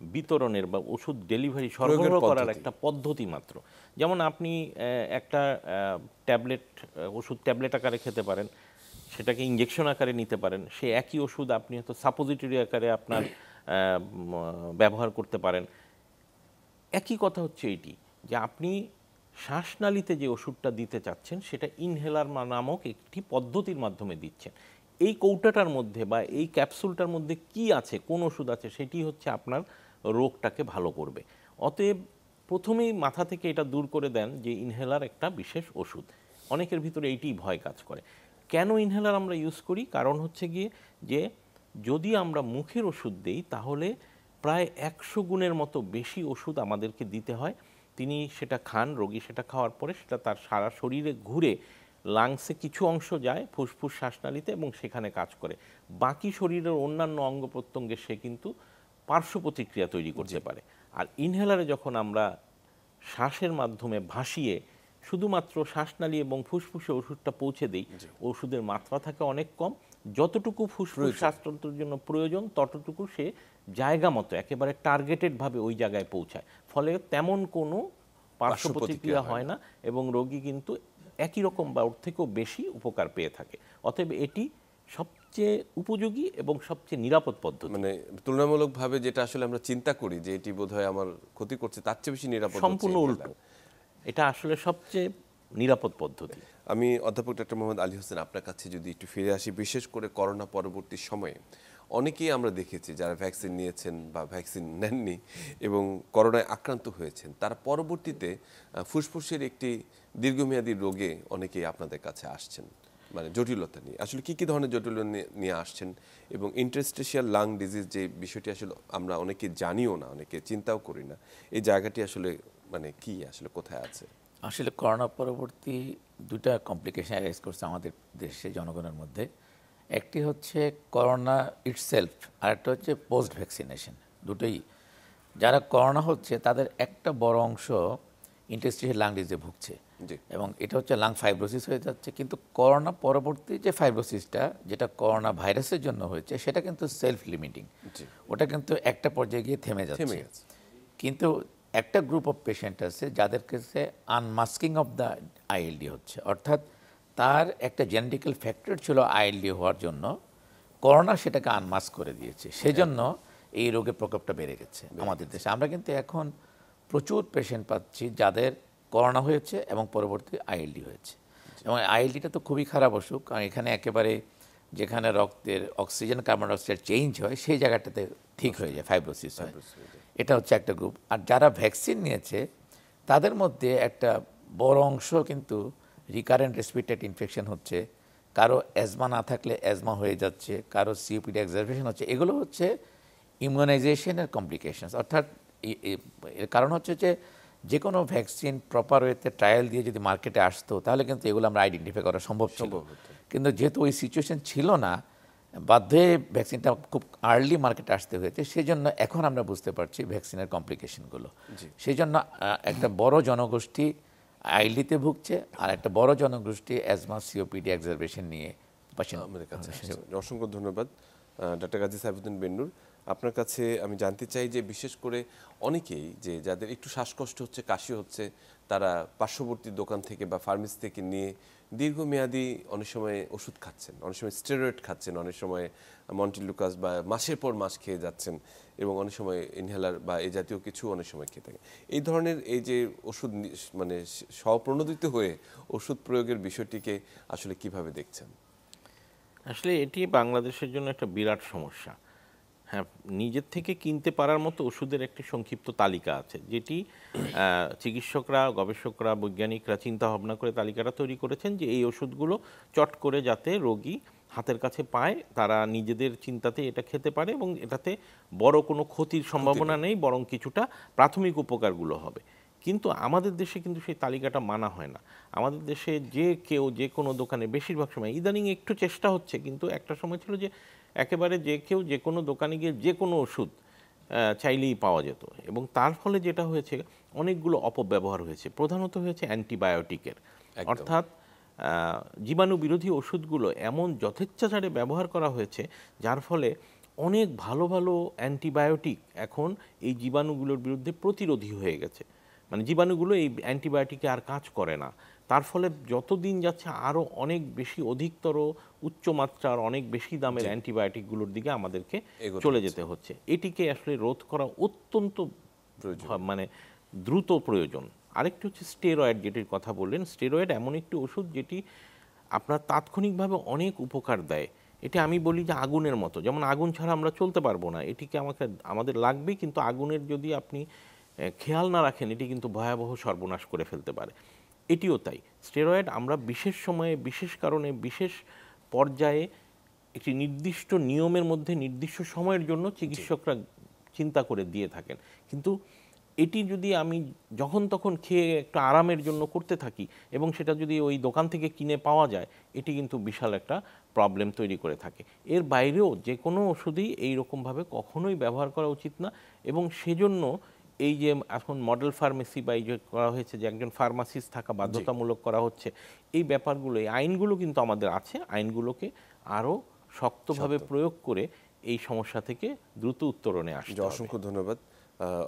বিতরণের বা ওষুধ ডেলিভারি সরবরাহ করার একটা পদ্ধতি মাত্র। যেমন আপনি একটা ট্যাবলেট ওষুধ ট্যাবলেট আকারে খেতে পারেন, সেটাকে ইঞ্জেকশন আকারে নিতে পারেন। সে একই ওষুধ আপনি হয়তো সাপোজিটরি আকারে আপনার ব্যবহার করতে পারেন। একই কথা হচ্ছে এইটি যে আপনি শ্বাসনালীতে যে ওষুধটা দিতে চাচ্ছেন, সেটা ইনহেলার নামক একটি পদ্ধতির মাধ্যমে দিচ্ছেন। এই কৌটাটার মধ্যে বা এই ক্যাপসুলটার মধ্যে কি আছে, কোন ওষুধ আছে, সেটি হচ্ছে আপনার রোগটাকে ভালো করবে। অতএব প্রথমেই মাথা থেকে এটা দূর করে দেন যে ইনহেলার একটা বিশেষ ওষুধ। অনেকের ভিতরে এইটিই ভয় কাজ করে। কেন ইনহেলার আমরা ইউজ করি? কারণ হচ্ছে গিয়ে যে যদি আমরা মুখের ওষুধ দেই, তাহলে প্রায় 100 গুণের মতো বেশি ওষুধ আমাদেরকে দিতে হয়। তিনি সেটা খান, রোগী সেটা খাওয়ার পরে সেটা তার সারা শরীরে ঘুরে লাংসে কিছু অংশ যায়, ফুসফুস শ্বাসনালীতে, এবং সেখানে কাজ করে। বাকি শরীরের অন্যান্য অঙ্গ প্রত্যঙ্গে সে কিন্তু পার্শ্ব প্রতিক্রিয়া তৈরি করতে পারে। আর ইনহেলারে যখন আমরা শ্বাসের মাধ্যমে ভাসিয়ে শুধুমাত্র শ্বাসনালী এবং ফুসফুসে ওষুধটা পৌঁছে দেই, ওষুধের মাত্রা থাকে অনেক কম। যতটুকু ফুসফুস শ্বাসতন্ত্রের জন্য প্রয়োজন ততটুকু সে জায়গা মতো একেবারে টার্গেটেড ভাবে ওই জায়গায় পৌঁছায়, ফলে তেমন কোনো পার্শ্ব প্রতিক্রিয়া হয় না এবং রোগী কিন্তু একই রকম বা ওর থেকেও বেশি উপকার পেয়ে থাকে। অতএব এটি সবচেয়ে উপযোগী এবং সবচেয়ে নিরাপদ পদ্ধতি। মানে তুলনামূলকভাবে যেটা আসলে আমরা চিন্তা করি যে এটি বোধহয় আমার ক্ষতি করছে, তার চেয়ে বেশি নিরাপদ হচ্ছে সম্পূর্ণ এই উল্টো, inhaler। এটা আসলে সবচেয়ে নিরাপদ পদ্ধতি। আমি অধ্যাপক ডক্টর মোহাম্মদ আলী হোসেন আপনার কাছে যদি একটু ফিরে আসি, বিশেষ করে করোনা পরবর্তী সময়ে অনেকেই আমরা দেখেছি যারা ভ্যাকসিন নিয়েছেন বা ভ্যাকসিন নেননি এবং করোনায় আক্রান্ত হয়েছেন, তারা পরবর্তীতে ফুসফুসের একটি দীর্ঘমেয়াদী রোগে অনেকেই আপনাদের কাছে আসছেন, মানে জটিলতা নিয়ে। আসলে কি কি ধরনের জটিলতা নিয়ে আসছেন এবং ইন্টারস্টিশিয়াল লাং ডিজিজ যে বিষয়টি আসলে আমরা অনেকে জানিও না, অনেকে চিন্তাও করি না, এই জায়গাটি আসলে মানে কি আসলে কোথায় আছে? আসলে করোনা পরবর্তী দুটা কমপ্লিকেশন অ্যারাইজ করছে আমাদের দেশে জনগণের মধ্যে। একটি হচ্ছে করোনা ইটসেলফ, আর একটা হচ্ছে পোস্ট ভ্যাকসিনেশন। দুটোই যারা করোনা হচ্ছে তাদের একটা বড় অংশ ইন্টারস্টিশিয়াল লাং ডিজিজে ভুগছে এবং এটা হচ্ছে লাং ফাইব্রোসিস হয়ে যাচ্ছে। কিন্তু করোনা পরবর্তী যে ফাইব্রোসিসটা, যেটা করোনা ভাইরাসের জন্য হয়েছে, সেটা কিন্তু সেলফ লিমিটিং, ওটা কিন্তু একটা পর্যায়ে গিয়ে থেমে যাচ্ছে। কিন্তু একটা গ্রুপ অফ পেশেন্ট আছে যাদের কাছে আনমাস্কিং অফ দ্য আইএলডি হচ্ছে, অর্থাৎ তার একটা জেনেটিক্যাল ফ্যাক্টর ছিল আইএলডি হওয়ার জন্য, করোনা সেটাকে আনমাস্ক করে দিয়েছে, সেজন্য এই রোগের প্রকোপটা বেড়ে গেছে আমাদের দেশে। আমরা কিন্তু এখন প্রচুর পেশেন্ট পাচ্ছি যাদের করোনা হয়েছে এবং পরবর্তী আইএলডি হয়েছে। এবং আইএলডিটা তো খুবই খারাপ অসুখ, কারণ এখানে একেবারে যেখানে রক্তের অক্সিজেন কার্বন ডাইঅক্সাইড চেঞ্জ হয় সেই জায়গাটাতে ঠিক হয়ে যায়, ফাইব্রোসিস হয়। এটা হচ্ছে একটা গ্রুপ। আর যারা ভ্যাকসিন নিয়েছে তাদের মধ্যে একটা বড় অংশ কিন্তু রিকারেন্ট রেসপিরেটরি ইনফেকশন হচ্ছে, কারো অ্যাজমা না থাকলে অ্যাজমা হয়ে যাচ্ছে, কারো সিওপিডি এক্সারভেশন হচ্ছে। এগুলো হচ্ছে ইমিউনাইজেশনের কমপ্লিকেশনস। অর্থাৎ এর কারণ হচ্ছে যে কোনো ভ্যাকসিন প্রপার ওয়েতে ট্রায়াল দিয়ে যদি মার্কেটে আসতো তাহলে কিন্তু এগুলো আমরা আইডেন্টিফাই করা সম্ভব ছিল। কিন্তু যেহেতু ওই সিচুয়েশন ছিল না, বাধ্য হয়ে ভ্যাকসিনটা খুব আর্লি মার্কেটে আসতে হয়েছে, সেই জন্য এখন আমরা বুঝতে পারছি ভ্যাকসিনের কমপ্লিকেশনগুলো। সেই জন্য একটা বড় জনগোষ্ঠী আইএলডিতে ভুগছে আর একটা বড় জনগোষ্ঠী অ্যাজমা সিওপিডি এক্সারভেশন নিয়ে আমাদের কাছে আসছে। অসংখ্য ধন্যবাদ ডক্টর গাজী সাইফুদ্দিন বেন্নুর। আপনার কাছে আমি জানতে চাই যে বিশেষ করে অনেকেই যে যাদের একটু শ্বাসকষ্ট হচ্ছে, কাশি হচ্ছে, তারা পার্শ্ববর্তী দোকান থেকে বা ফার্মেসি থেকে নিয়ে দীর্ঘমেয়াদী অনেক সময় ওষুধ খাচ্ছেন, অনেক সময় স্টেরয়েড খাচ্ছেন, অনেক সময় মন্টিলুকাস বা মাসের পর মাস খেয়ে যাচ্ছেন এবং অনেক সময় ইনহেলার বা এই জাতীয় কিছু অনেক সময় খেয়ে থাকেন। এই ধরনের এই যে ওষুধ মানে স্বপ্রণোদিত হয়ে ওষুধ প্রয়োগের বিষয়টিকে আসলে কিভাবে দেখছেন? আসলে এটি বাংলাদেশের জন্য একটা বিরাট সমস্যা। হ্যাঁ, নিজের থেকে কিনতে পারার মতো ওষুধের একটি সংক্ষিপ্ত তালিকা আছে, যেটি চিকিৎসকরা, গবেষকরা, বৈজ্ঞানিকরা চিন্তা ভাবনা করে তালিকাটা তৈরি করেছেন যে এই ওষুধগুলো চট করে যাতে রোগী হাতের কাছে পায়, তারা নিজেদের চিন্তাতে এটা খেতে পারে এবং এটাতে বড় কোনো ক্ষতির সম্ভাবনা নেই, বরং কিছুটা প্রাথমিক উপকারগুলো হবে। কিন্তু আমাদের দেশে কিন্তু সেই তালিকাটা মানা হয় না। আমাদের দেশে যে কেউ যে কোনো দোকানে, বেশিরভাগ সময়, ইদানিং একটু চেষ্টা হচ্ছে, কিন্তু একটা সময় ছিল যে একেবারে যে কেউ যে কোনো দোকানে গিয়ে যে কোনো ওষুধ চাইলেই পাওয়া যেত এবং তার ফলে যেটা হয়েছে অনেকগুলো অপব্যবহার হয়েছে। প্রধানত হয়েছে অ্যান্টিবায়োটিকের, অর্থাৎ জীবাণু বিরোধী ওষুধগুলো এমন যথেচ্ছাচারে ব্যবহার করা হয়েছে যার ফলে অনেক ভালো ভালো অ্যান্টিবায়োটিক এখন এই জীবাণুগুলোর বিরুদ্ধে প্রতিরোধী হয়ে গেছে। মানে জীবাণুগুলো এই অ্যান্টিবায়োটিকে আর কাজ করে না। তার ফলে যত দিন যাচ্ছে আরও অনেক বেশি অধিকতর উচ্চমাত্রার অনেক বেশি দামের অ্যান্টিবায়োটিকগুলোর দিকে আমাদেরকে চলে যেতে হচ্ছে। এটিকে আসলে রোধ করা অত্যন্ত মানে দ্রুত প্রয়োজন। আরেকটি হচ্ছে স্টেরয়েড, যেটির কথা বললেন। স্টেরয়েড এমন একটি ওষুধ যেটি আপনার তাৎক্ষণিকভাবে অনেক উপকার দেয়। এটি আমি বলি যে আগুনের মতো, যেমন আগুন ছাড়া আমরা চলতে পারবো না, এটিকে আমাদের লাগবে, কিন্তু আগুনের যদি আপনি খেয়াল না রাখেন এটি কিন্তু ভয়াবহ সর্বনাশ করে ফেলতে পারে। এটিও তাই। স্টেরয়েড আমরা বিশেষ সময়ে, বিশেষ কারণে, বিশেষ পর্যায়ে একটি নির্দিষ্ট নিয়মের মধ্যে নির্দিষ্ট সময়ের জন্য চিকিৎসকরা চিন্তা করে দিয়ে থাকেন। কিন্তু এটি যদি আমি যখন তখন খেয়ে একটু আরামের জন্য করতে থাকি এবং সেটা যদি ওই দোকান থেকে কিনে পাওয়া যায়, এটি কিন্তু বিশাল একটা প্রবলেম তৈরি করে থাকে। এর বাইরেও যে কোনো ওষুধই এই রকমভাবে কখনোই ব্যবহার করা উচিত না এবং সেজন্য এই যে এখন মডেল ফার্মেসি বা এই যে করা হয়েছে যে একজন ফার্মাসিস্ট থাকা বাধ্যতামূলক করা হচ্ছে, এই ব্যাপারগুলো, এই আইনগুলো কিন্তু আমাদের আছে। আইনগুলোকে আরও শক্তভাবে প্রয়োগ করে এই সমস্যা থেকে দ্রুত উত্তরণে আসতে হবে। অসংখ্য ধন্যবাদ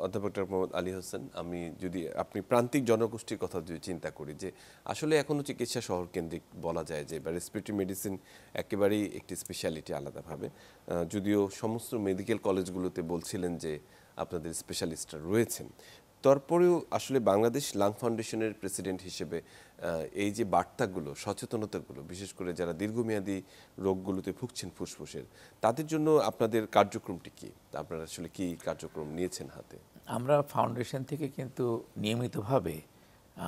অধ্যাপক ডক্টর মোহাম্মদ আলী হোসেন। আমি যদি আপনি প্রান্তিক জনগোষ্ঠীর কথা যদি চিন্তা করি, যে আসলে এখনও চিকিৎসা শহর কেন্দ্রিক বলা যায় যে বা রেসপিরেটরি মেডিসিন একেবারেই একটি স্পেশালিটি আলাদাভাবে, যদিও সমস্ত মেডিকেল কলেজগুলোতে বলছিলেন যে আপনাদের স্পেশালিস্টরা রয়েছেন, তারপরেও আসলে বাংলাদেশ লাং ফাউন্ডেশনের প্রেসিডেন্ট হিসেবে এই যে বার্তাগুলো, সচেতনতাগুলো, বিশেষ করে যারা দীর্ঘমেয়াদী রোগগুলোতে ভুগছেন ফুসফুসের, তাদের জন্য আপনাদের কার্যক্রমটি কি? আপনারা আসলে কি কার্যক্রম নিয়েছেন হাতে? আমরা ফাউন্ডেশন থেকে কিন্তু নিয়মিতভাবে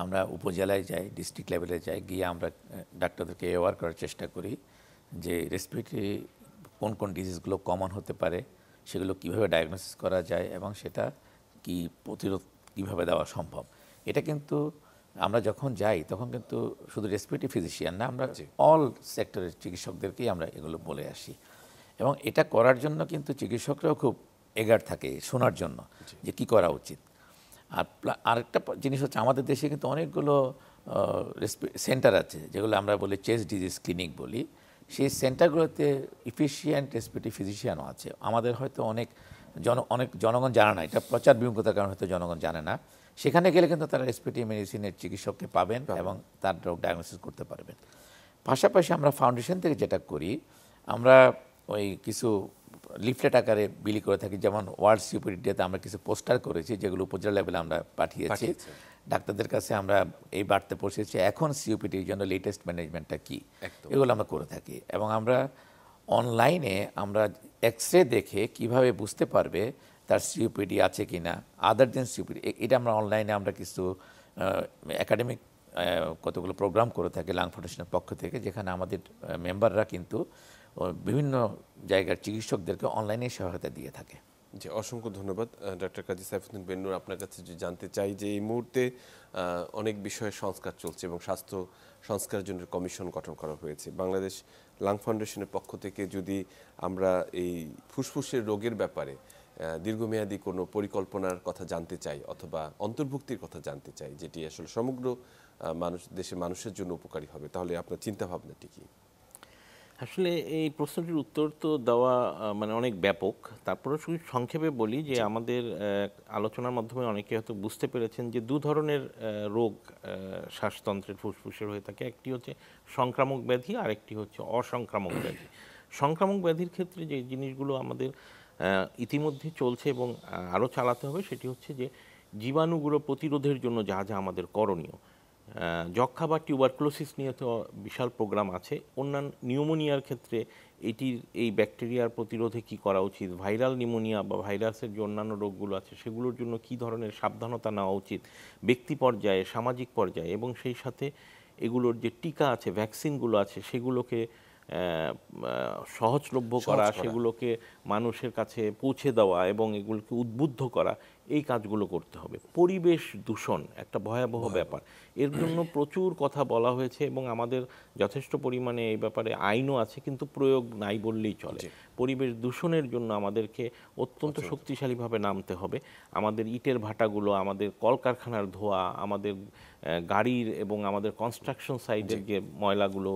আমরা উপজেলায় যাই, ডিস্ট্রিক্ট লেভেলে যাই, গিয়ে আমরা ডাক্তারদেরকে অ্যাওয়ার করার চেষ্টা করি যে রেসপিরেটরি কোন কোন ডিজিজগুলো কমন হতে পারে, সেগুলো কিভাবে ডায়াগনোসিস করা যায় এবং সেটা কি প্রতিরোধ কীভাবে দেওয়া সম্ভব। এটা কিন্তু আমরা যখন যাই তখন কিন্তু শুধু রেসপিরেটরি ফিজিশিয়ান না, আমরা অল সেক্টরের চিকিৎসকদেরকেই আমরা এগুলো বলে আসি। এবং এটা করার জন্য কিন্তু চিকিৎসকরাও খুব এগার থাকে শোনার জন্য যে কি করা উচিত। আর আরেকটা জিনিস হচ্ছে, আমাদের দেশে কিন্তু অনেকগুলো সেন্টার আছে যেগুলো আমরা বলি চেস্ট ডিজিজ ক্লিনিক বলি। সেই সেন্টারগুলোতে ইফিশিয়েন্ট রেসপিরেটরি ফিজিশিয়ানও আছে। আমাদের হয়তো অনেক জনগণ জানে না, এটা প্রচার বিমুখতার কারণে হয়তো জনগণ জানে না। সেখানে গেলে কিন্তু তারা রেসপিরেটরি মেডিসিনের চিকিৎসককে পাবেন এবং তার রোগ ডায়াগনোসিস করতে পারবেন। পাশাপাশি আমরা ফাউন্ডেশন থেকে যেটা করি, আমরা ওই কিছু লিফলেট আকারে বিলি করে থাকি। যেমন ওয়ার্ল্ড সিওপিডি ডেতে আমরা কিছু পোস্টার করেছি, যেগুলো উপজেলা লেভেলে আমরা পাঠিয়েছি ডাক্তারদের কাছে। আমরা এই বার্তা পৌঁছেছি এখন সিওপিডির জন্য লেটেস্ট ম্যানেজমেন্টটা কী, এগুলো আমরা করে থাকি। এবং আমরা অনলাইনে আমরা এক্সরে দেখে কিভাবে বুঝতে পারবে তার সিওপিডি আছে কি না, আদার দেন সিওপিডি, এটা আমরা অনলাইনে আমরা কিছু একাডেমিক কতগুলো প্রোগ্রাম করে থাকি লাং ফাউন্ডেশনের পক্ষ থেকে, যেখানে আমাদের মেম্বাররা কিন্তু বিভিন্ন জায়গার চিকিৎসকদেরকে অনলাইনে সহায়তা দিয়ে থাকে। জি, অসংখ্য ধন্যবাদ ডক্টর কাজী সাইফুদ্দিন বেন্নুর। আপনার কাছে যদি জানতে চাই যে এই মুহূর্তে অনেক বিষয়ে সংস্কার চলছে এবং স্বাস্থ্য সংস্কারের জন্য কমিশন গঠন করা হয়েছে। বাংলাদেশ লাং ফাউন্ডেশনের পক্ষ থেকে যদি আমরা এই ফুসফুসের রোগের ব্যাপারে দীর্ঘমেয়াদী কোনো পরিকল্পনার কথা জানতে চাই অথবা অন্তর্ভুক্তির কথা জানতে চাই, যেটি আসলে সমগ্র দেশের মানুষের জন্য উপকারী হবে, তাহলে আপনার চিন্তাভাবনাটি কি? আসলে এই প্রশ্নটির উত্তর তো দেওয়া মানে অনেক ব্যাপক। তারপরে শুধু সংক্ষেপে বলি যে আমাদের আলোচনার মাধ্যমে অনেকে হয়তো বুঝতে পেরেছেন যে দু ধরনের রোগ শ্বাসতন্ত্রের ফুসফুসের হয়ে থাকে। একটি হচ্ছে সংক্রামক ব্যাধি, আর একটি হচ্ছে অসংক্রামক ব্যাধি। সংক্রামক ব্যাধির ক্ষেত্রে যে জিনিসগুলো আমাদের ইতিমধ্যে চলছে এবং আরও চালাতে হবে, সেটি হচ্ছে যে জীবাণুগুলো প্রতিরোধের জন্য যা যা আমাদের করণীয়। যক্ষ্মা বা টিউবারকুলোসিস নিয়ে তো বিশাল প্রোগ্রাম আছে। অন্যান্য নিউমোনিয়ার ক্ষেত্রে এই ব্যাকটেরিয়ার প্রতিরোধে কি করা উচিত, ভাইরাল নিউমোনিয়া বা ভাইরাসের যে অন্যান্য রোগগুলো আছে সেগুলোর জন্য কি ধরনের সাবধানতা নেওয়া উচিত ব্যক্তি পর্যায়ে, সামাজিক পর্যায়ে, এবং সেই সাথে এগুলোর যে টিকা আছে, ভ্যাকসিনগুলো আছে, সেগুলোকে সহজলভ্য করা, সেগুলোকে মানুষের কাছে পৌঁছে দেওয়া এবং এগুলোকে উদ্বুদ্ধ করা, এই কাজগুলো করতে হবে। পরিবেশ দূষণ একটা ভয়াবহ ব্যাপার, এর জন্য প্রচুর কথা বলা হয়েছে এবং আমাদের যথেষ্ট পরিমাণে এই ব্যাপারে আইনও আছে, কিন্তু প্রয়োগ নাই বললেই চলে। পরিবেশ দূষণের জন্য আমাদেরকে অত্যন্ত শক্তিশালীভাবে নামতে হবে। আমাদের ইটের ভাটাগুলো, আমাদের কলকারখানার ধোঁয়া, আমাদের গাড়ির এবং আমাদের কনস্ট্রাকশন সাইটের যে ময়লাগুলো,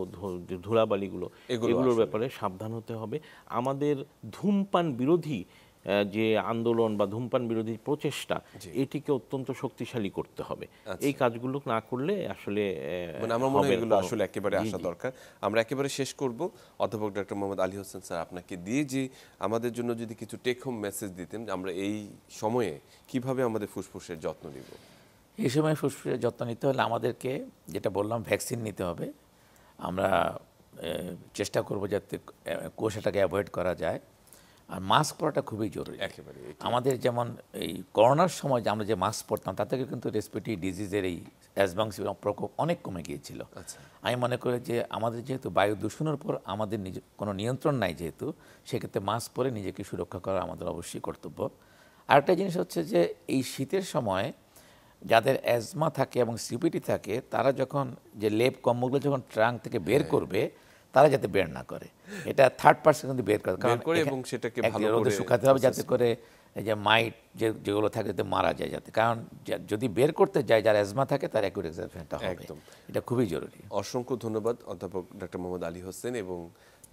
ধুলাবালিগুলো, এগুলোর ব্যাপারে সাবধান হতে হবে। আমাদের ধূমপান বিরোধী যে আন্দোলন বা ধূমপান বিরোধী প্রচেষ্টা, এটিকে অত্যন্ত শক্তিশালী করতে হবে। এই কাজগুলো না করলে আসলে আমার মনে হয় এগুলো আসলে একেবারে আসা দরকার। আমরা একেবারে শেষ করব। অধ্যাপক ডক্টর মোহাম্মদ আলী হোসেন স্যার, আপনাকে দিয়ে যে আমাদের জন্য যদি কিছু টেক হোম মেসেজ দিতেন, আমরা এই সময়ে কিভাবে আমাদের ফুসফুসের যত্ন নিব। এই সময় ফুসফুসের যত্ন নিতে হলে আমাদেরকে যেটা বললাম, ভ্যাকসিন নিতে হবে। আমরা চেষ্টা করব যাতে কুয়াশাটাকে অ্যাভয়েড করা যায়। আর মাস্ক পরাটা খুবই জরুরি একেবারে। আমাদের যেমন এই করোনার সময় যে আমরা যে মাস্ক পরতাম, তা থেকে কিন্তু রেসপিরেটরি ডিজিজের এই অ্যাজমাংস প্রকোপ অনেক কমে গিয়েছিল। আমি মনে করি যে আমাদের যেহেতু বায়ু দূষণের উপর আমাদের কোনো নিয়ন্ত্রণ নাই, যেহেতু সেক্ষেত্রে মাস্ক পরে নিজেকে সুরক্ষা করা আমাদের অবশ্যই কর্তব্য। আরেকটা জিনিস হচ্ছে যে এই শীতের সময় যাদের অ্যাজমা থাকে এবং সিপিটি থাকে, তারা যখন যে লেপ কম্বলগুলো যখন ট্রাঙ্ক থেকে বের করবে, তারা যাতে বের না করে। এটা থার্ড পার্সন কিন্তু বের করে, কারণ করে এবং সেটাকে ভালো রোদে করে শুকাতে হবে যাতে করে এই যে মাইট যেগুলো থাকে যাতে মারা যায়, যাতে, কারণ যদি বের করতে যায় যার অ্যাজমা থাকে তার অ্যাকিউট এক্সারসাইজটা হবে। একদম। এটা খুবই জরুরি। অসংখ্য ধন্যবাদ অধ্যাপক ডক্টর মোহাম্মদ আলী হোসেন এবং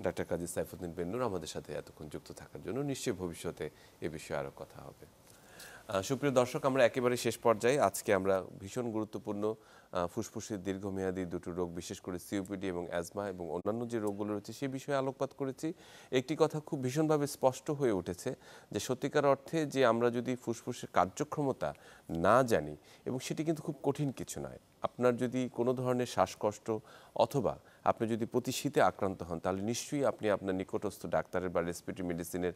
ডক্টর কাজী সাইফুদ্দিন বেন্নুর আমাদের সাথে এতক্ষণ যুক্ত থাকার জন্য। নিশ্চয়ই ভবিষ্যতে এ বিষয়ে আরও কথা হবে। সুপ্রিয় দর্শক, আমরা একেবারে শেষ পর্যায়ে আজকে আমরা ভীষণ গুরুত্বপূর্ণ ফুসফুসের দীর্ঘমেয়াদী দুটো রোগ, বিশেষ করে সিওপিডি এবং অ্যাজমা এবং অন্যান্য যে রোগগুলো রয়েছে সেই বিষয়ে আলোকপাত করেছি। একটি কথা খুব ভীষণভাবে স্পষ্ট হয়ে উঠেছে যে সত্যিকার অর্থে যে আমরা যদি ফুসফুসের কার্যক্ষমতা না জানি, এবং সেটি কিন্তু খুব কঠিন কিছু নয়। আপনার যদি কোনো ধরনের শ্বাসকষ্ট অথবা আপনি যদি প্রতি শীতে আক্রান্ত হন, তাহলে নিশ্চয়ই আপনি আপনার নিকটস্থ ডাক্তারের বা রেসপিরেটরি মেডিসিনের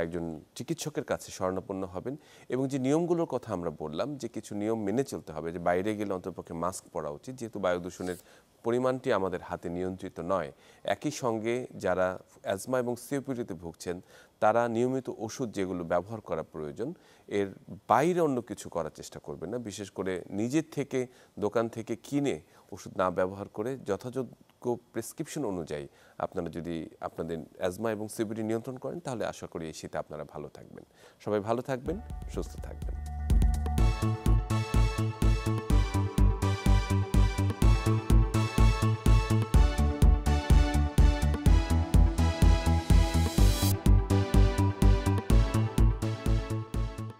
একজন চিকিৎসকের কাছে শরণাপন্ন হবেন। এবং যে নিয়মগুলোর কথা আমরা বললাম, যে কিছু নিয়ম মেনে চলতে হবে, যে বাইরে গেলে অন্ততপক্ষে মাস্ক পরা উচিত, যেহেতু বায়ু দূষণের পরিমাণটি আমাদের হাতে নিয়ন্ত্রিত নয়। একই সঙ্গে যারা অ্যাজমা এবং সিওপিডিতে ভুগছেন তারা নিয়মিত ওষুধ যেগুলো ব্যবহার করা প্রয়োজন, এর বাইরে অন্য কিছু করার চেষ্টা করবেন না। বিশেষ করে নিজের থেকে দোকান থেকে কিনে ওষুধ না ব্যবহার করে যথাযোগ্য প্রেসক্রিপশন অনুযায়ী আপনারা যদি আপনাদের অ্যাজমা এবং সিওপিডি নিয়ন্ত্রণ করেন, তাহলে আশা করি এই শীতে আপনারা ভালো থাকবেন। সবাই ভালো থাকবেন, সুস্থ থাকবেন।